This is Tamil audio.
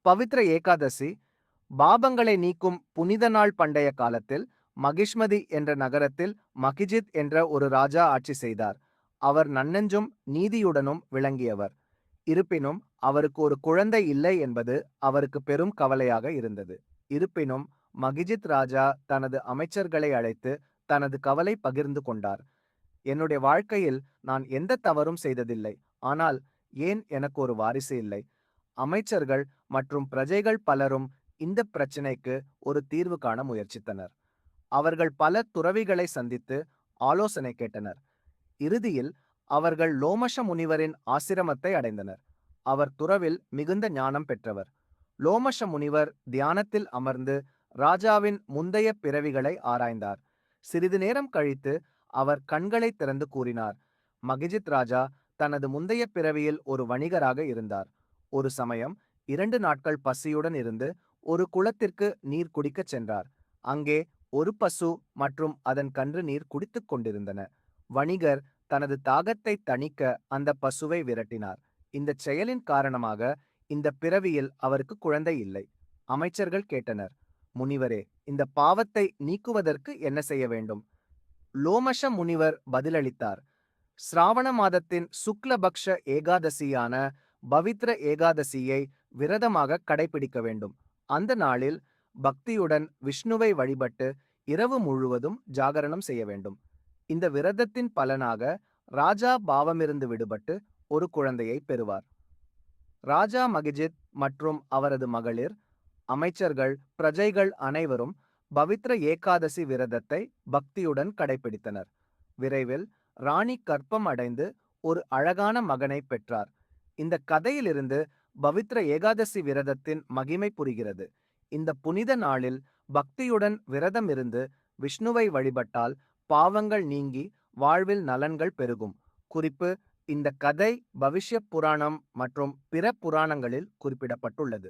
பவித்ர ஏகாதசி பாபங்களை நீக்கும் புனித நாள். பண்டைய காலத்தில் மகிஷ்மதி என்ற நகரத்தில் மகிஜித் என்ற ஒரு ராஜா ஆட்சி செய்தார். அவர் நன்னெஞ்சும் நீதியுடனும் விளங்கியவர். இருப்பினும் அவருக்கு ஒரு குழந்தை இல்லை என்பது அவருக்கு பெரும் கவலையாக இருந்தது. இருப்பினும் மகிஜித் ராஜா தனது அமைச்சர்களை அழைத்து தனது கவலை பகிர்ந்து கொண்டார். என்னுடைய வாழ்க்கையில் நான் எந்த தவறும் செய்ததில்லை. ஆனால் ஏன் எனக்கு ஒரு வாரிசு இல்லை? அமைச்சர்கள் மற்றும் பிரஜைகள் பலரும் இந்த பிரச்சினைக்கு ஒரு தீர்வு காண முயற்சித்தனர். அவர்கள் பல துறவிகளை சந்தித்து ஆலோசனை கேட்டனர். இறுதியில் அவர்கள் லோமஷ முனிவரின் ஆசிரமத்தை அடைந்தனர். அவர் துறவில் மிகுந்த ஞானம் பெற்றவர். லோமஷ முனிவர் தியானத்தில் அமர்ந்து ராஜாவின் முந்தைய பிறவிகளை ஆராய்ந்தார். சிறிது நேரம் கழித்து அவர் கண்களை திறந்து கூறினார், மகிஜித் ராஜா தனது முந்தைய பிறவியில் ஒரு வணிகராக இருந்தார். ஒரு சமயம் 2 நாட்கள் பசியுடன் இருந்து ஒரு குளத்திற்கு நீர் குடிக்கச் சென்றார். அங்கே ஒரு பசு மற்றும் அதன் கன்று நீர் குடித்துக் கொண்டிருந்தன. வணிகர் தனது தாகத்தை தணிக்க அந்த பசுவை விரட்டினார். இந்த செயலின் காரணமாக இந்த பிறவியில் அவருக்கு குழந்தை இல்லை. அமைச்சர்கள் கேட்டனர், முனிவரே, இந்த பாவத்தை நீக்குவதற்கு என்ன செய்ய வேண்டும்? லோமஷ முனிவர் பதிலளித்தார், சிராவண மாதத்தின் சுக்லபக்ஷ ஏகாதசியான பவித்ர ஏகாதசியை விரதமாக கடைபிடிக்க வேண்டும். அந்த நாளில் பக்தியுடன் விஷ்ணுவை வழிபட்டு இரவு முழுவதும் ஜாகரணம் செய்ய வேண்டும். இந்த விரதத்தின் பலனாக ராஜா பாவமிருந்து விடுபட்டு ஒரு குழந்தையை பெறுவார். ராஜா மகிஜித் மற்றும் அவரது மகளிர், அமைச்சர்கள், பிரஜைகள் அனைவரும் பவித்ர ஏகாதசி விரதத்தை பக்தியுடன் கடைபிடித்தனர். விரைவில் ராணி கர்ப்பம் அடைந்து ஒரு அழகான மகனை பெற்றார். இந்த கதையிலிருந்து பவித்ர ஏகாதசி விரதத்தின் மகிமை புரிகிறது. இந்த புனித நாளில் பக்தியுடன் விரதம் இருந்து விஷ்ணுவை வழிபட்டால் பாவங்கள் நீங்கி வாழ்வில் நலன்கள் பெருகும். குறிப்பு: இந்த கதை பவிஷ்ய புராணம் மற்றும் பிற புராணங்களில் குறிப்பிடப்பட்டுள்ளது.